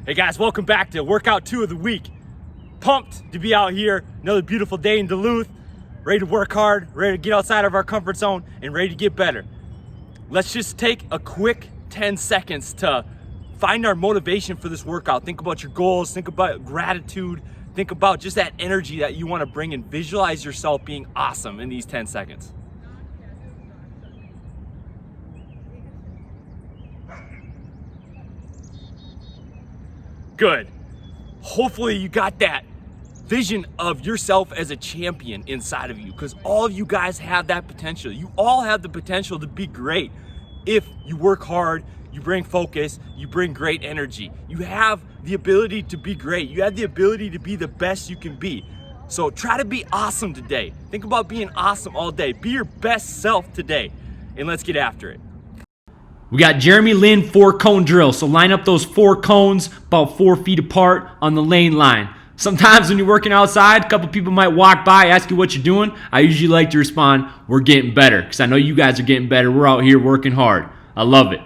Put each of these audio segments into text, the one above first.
Hey guys, welcome back to Workout 2 of the week. Pumped to be out here, another beautiful day in Duluth, ready to work hard, ready to get outside of our comfort zone, and ready to get better. Let's just take a quick 10 seconds to find our motivation for this workout. Think about your goals, think about gratitude, think about just that energy that you want to bring, and visualize yourself being awesome in these 10 seconds. Good. Hopefully you got that vision of yourself as a champion inside of you, because all of you guys have that potential. You all have the potential to be great if you work hard, you bring focus, you bring great energy. You have the ability to be great. You have the ability to be the best you can be. So try to be awesome today. Think about being awesome all day. Be your best self today, and let's get after it. We got Jeremy Lin 4-cone drill. So line up those 4 cones about 4 feet apart on the lane line. Sometimes when you're working outside, a couple people might walk by, ask you what you're doing. I usually like to respond, we're getting better, because I know you guys are getting better. We're out here working hard. I love it.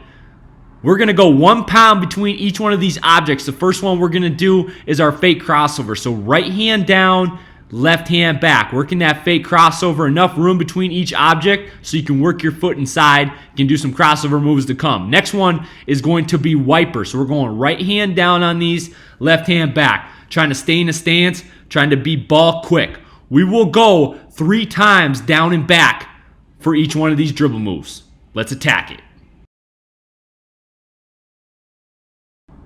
We're going to go 1 pound between each one of these objects. The first one we're going to do is our fake crossover. So right hand down, left hand back, working that fake crossover, enough room between each object so you can work your foot inside. You can do some crossover moves to come. Next one is going to be wiper. So we're going right hand down on these, left hand back, trying to stay in a stance, trying to be ball quick. We will go 3 times down and back for each one of these dribble moves. Let's attack it.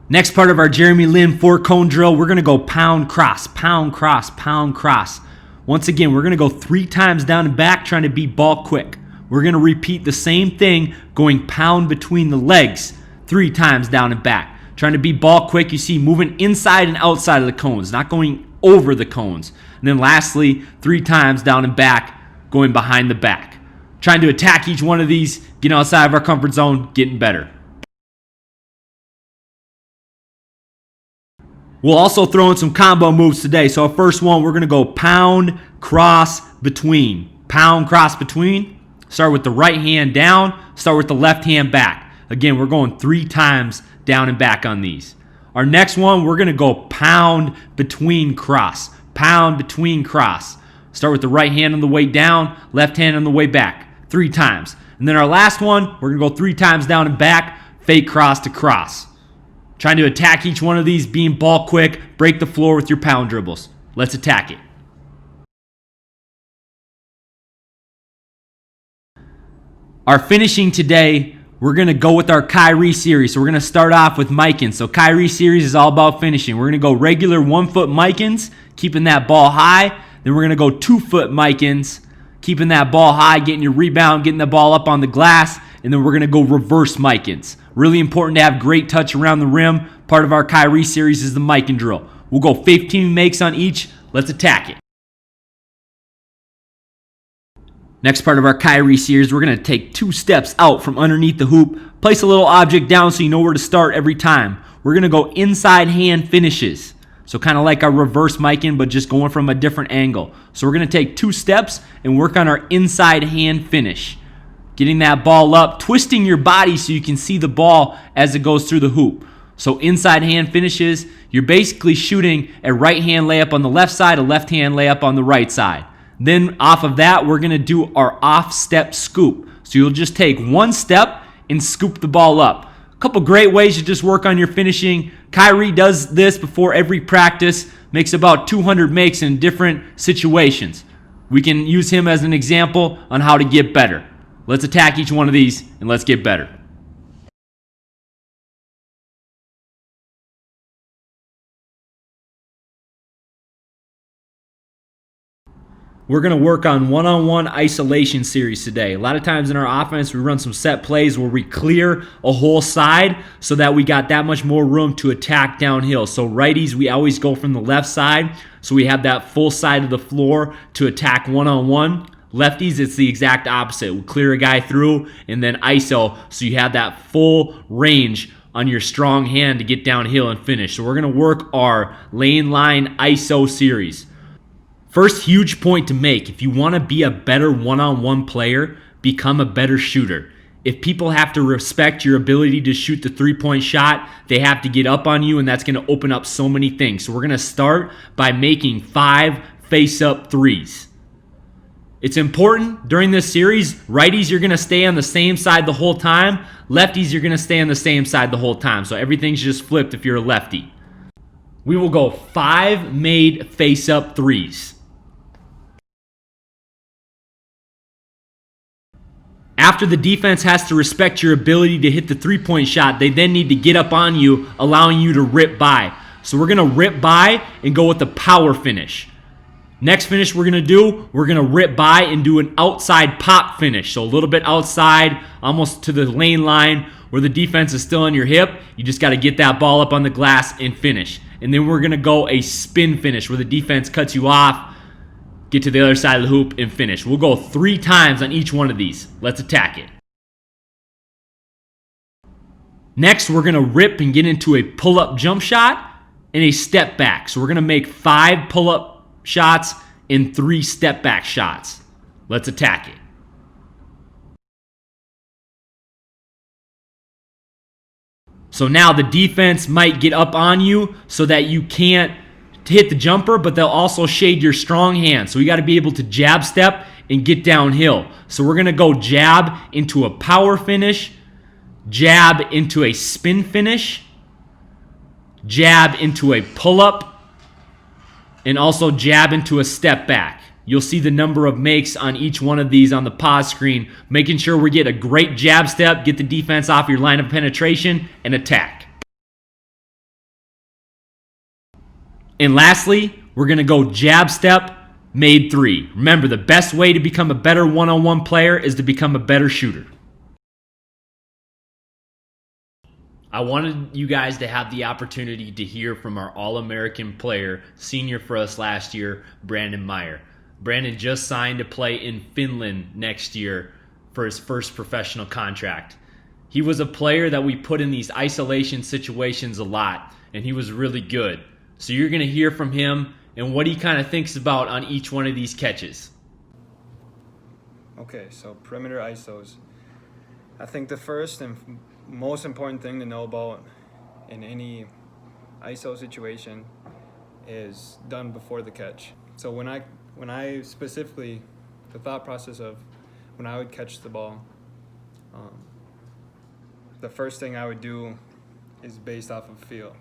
Next part of our Jeremy Lin 4-cone drill, we're going to go pound, cross, pound, cross, pound, cross. Once again, we're going to go 3 times down and back, trying to be ball quick. We're going to repeat the same thing, going pound between the legs 3 times down and back. Trying to be ball quick, you see, moving inside and outside of the cones, not going over the cones. And then lastly, 3 times down and back, going behind the back. Trying to attack each one of these, getting outside of our comfort zone, getting better. We'll also throw in some combo moves today. So our first one, we're going to go pound, cross, between. Pound, cross, between. Start with the right hand down. Start with the left hand back. Again, we're going 3 times down and back on these. Our next one, we're going to go pound, between, cross. Pound, between, cross. Start with the right hand on the way down, left hand on the way back. 3 times. And then our last one, we're going to go 3 times down and back, fake cross to cross. Trying to attack each one of these, being ball quick, break the floor with your pound dribbles. Let's attack it. Our finishing today, we're going to go with our Kyrie series. So we're going to start off with Micans. So Kyrie series is all about finishing. We're going to go regular 1-foot Micans, keeping that ball high. Then we're going to go 2-foot Micans, keeping that ball high, getting your rebound, getting the ball up on the glass. And then we're going to go reverse Micans. Really important to have great touch around the rim. Part of our Kyrie series is the Mican drill. We'll go 15 makes on each. Let's attack it. Next part of our Kyrie series, we're going to take 2 steps out from underneath the hoop. Place a little object down so you know where to start every time. We're going to go inside hand finishes. So kind of like our reverse Mican, but just going from a different angle. So we're going to take 2 steps and work on our inside hand finish. Getting that ball up, twisting your body so you can see the ball as it goes through the hoop. So inside hand finishes, you're basically shooting a right hand layup on the left side, a left hand layup on the right side. Then off of that, we're going to do our off step scoop. So you'll just take 1 step and scoop the ball up. A couple great ways to just work on your finishing. Kyrie does this before every practice, makes about 200 makes in different situations. We can use him as an example on how to get better. Let's attack each one of these and let's get better. We're going to work on one-on-one isolation series today. A lot of times in our offense, we run some set plays where we clear a whole side so that we got that much more room to attack downhill. So righties, we always go from the left side, so we have that full side of the floor to attack one-on-one. Lefties, it's the exact opposite. We'll clear a guy through and then ISO so you have that full range on your strong hand to get downhill and finish. So we're going to work our lane line ISO series. First huge point to make, if you want to be a better one-on-one player, become a better shooter. If people have to respect your ability to shoot the three-point shot, they have to get up on you, and that's going to open up so many things. So we're going to start by making 5 face-up threes. It's important during this series, righties, you're going to stay on the same side the whole time. Lefties, you're going to stay on the same side the whole time. So everything's just flipped if you're a lefty. We will go 5 made face-up threes. After the defense has to respect your ability to hit the three-point shot, they then need to get up on you, allowing you to rip by. So we're going to rip by and go with the power finish. Next finish we're going to do, we're going to rip by and do an outside pop finish. So a little bit outside, almost to the lane line where the defense is still on your hip. You just got to get that ball up on the glass and finish. And then we're going to go a spin finish where the defense cuts you off, get to the other side of the hoop, and finish. We'll go 3 times on each one of these. Let's attack it. Next, we're going to rip and get into a pull-up jump shot and a step back. So we're going to make 5 pull-up shots and 3 step back shots. Let's attack it. So now the defense might get up on you so that you can't hit the jumper, but they'll also shade your strong hand. So we got to be able to jab step and get downhill. So we're going to go jab into a power finish, jab into a spin finish, jab into a pull-up, and also jab into a step back. You'll see the number of makes on each one of these on the pause screen, making sure we get a great jab step, get the defense off your line of penetration, and attack. And lastly, we're going to go jab step, made 3. Remember, the best way to become a better one-on-one player is to become a better shooter. I wanted you guys to have the opportunity to hear from our All-American player, senior for us last year, Brandon Meyer. Brandon just signed to play in Finland next year for his first professional contract. He was a player that we put in these isolation situations a lot, and he was really good. So you're going to hear from him and what he kind of thinks about on each one of these catches. Okay, so perimeter ISOs. I think the first and most important thing to know about in any ISO situation is done before the catch. So when I specifically, the thought process of when I would catch the ball, the first thing I would do is based off of feel.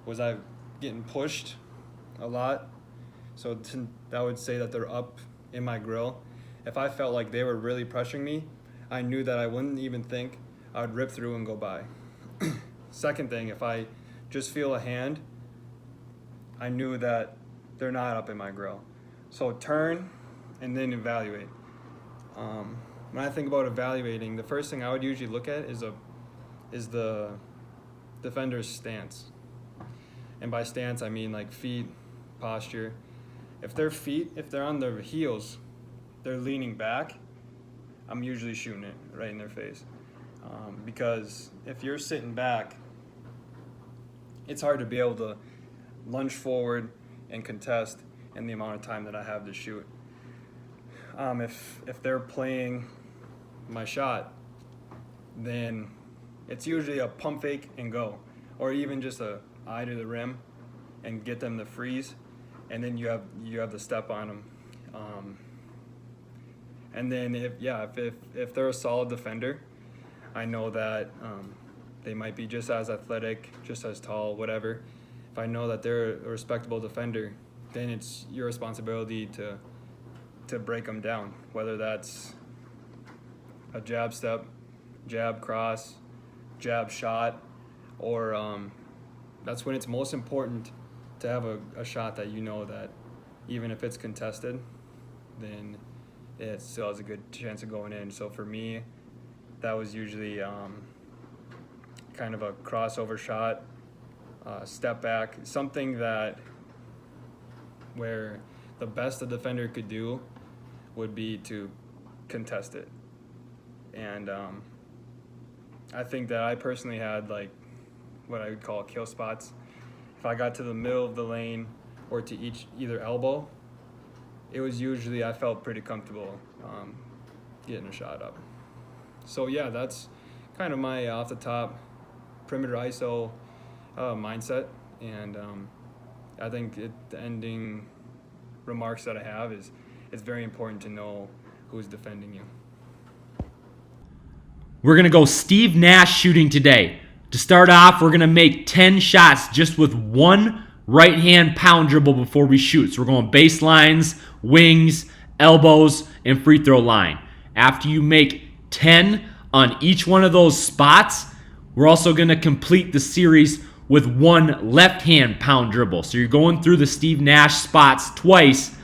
Was I getting pushed a lot? So that would say that they're up in my grill. If I felt like they were really pressuring me, I knew that I wouldn't even think. I would rip through and go by. Second thing, if I just feel a hand, I knew that they're not up in my grill. So turn and then evaluate. When I think about evaluating, the first thing I would usually look at is the defender's stance. And by stance, I mean like feet, posture. If they're on their heels, they're leaning back, I'm usually shooting it right in their face. Because if you're sitting back, it's hard to be able to lunge forward and contest in the amount of time that I have to shoot. If they're playing my shot, then it's usually a pump fake and go, or even just a eye to the rim and get them to freeze, and then you have the step on them. And then if they're a solid defender, I know that they might be just as athletic, just as tall, whatever. If I know that they're a respectable defender, then it's your responsibility to break them down, whether that's a jab step, jab cross, jab shot, or that's when it's most important to have a shot that you know that even if it's contested, then it still has a good chance of going in. So for me, that was usually kind of a crossover shot, step back, something that where the best a defender could do would be to contest it. And I think that I personally had like what I would call kill spots. If I got to the middle of the lane or to either elbow, it was usually I felt pretty comfortable getting a shot up. So yeah, that's kind of my off the top perimeter ISO mindset, and I think the ending remarks that I have is it's very important to know who's defending you. We're going to go Steve Nash shooting today. To start off, we're going to make 10 shots just with one right hand pound dribble before we shoot. So we're going baselines, wings, elbows, and free throw line. After you make 10 on each one of those spots, we're also going to complete the series with one left hand pound dribble. So you're going through the Steve Nash spots twice.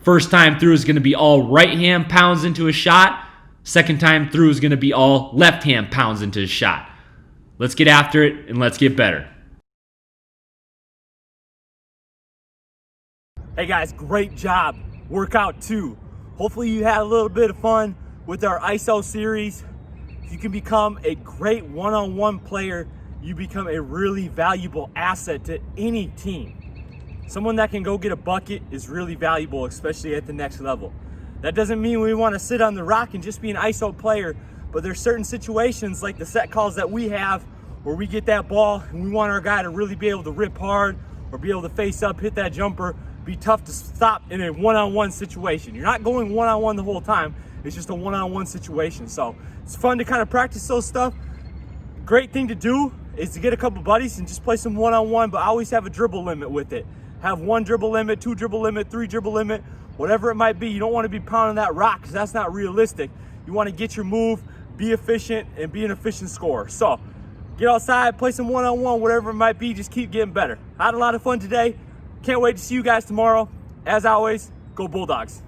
First time through is going to be all right hand pounds into a shot. Second time through is going to be all left hand pounds into a shot. Let's get after it and let's get better. Hey guys, great job. Workout 2. Hopefully you had a little bit of fun with our ISO series. If you can become a great one-on-one player, you become a really valuable asset to any team. Someone that can go get a bucket is really valuable, especially at the next level. That doesn't mean we want to sit on the rock and just be an ISO player, but there's certain situations like the set calls that we have where we get that ball and we want our guy to really be able to rip hard or be able to face up, hit that jumper, be tough to stop in a one-on-one situation. You're not going one-on-one the whole time. It's just a one-on-one situation. So it's fun to kind of practice those stuff. Great thing to do is to get a couple buddies and just play some one-on-one, but always have a dribble limit with it. Have 1 dribble limit, 2 dribble limit, 3 dribble limit, whatever it might be. You don't want to be pounding that rock because that's not realistic. You want to get your move, be efficient, and be an efficient scorer. So get outside, play some one-on-one, whatever it might be, just keep getting better. I had a lot of fun today. Can't wait to see you guys tomorrow. As always, go Bulldogs.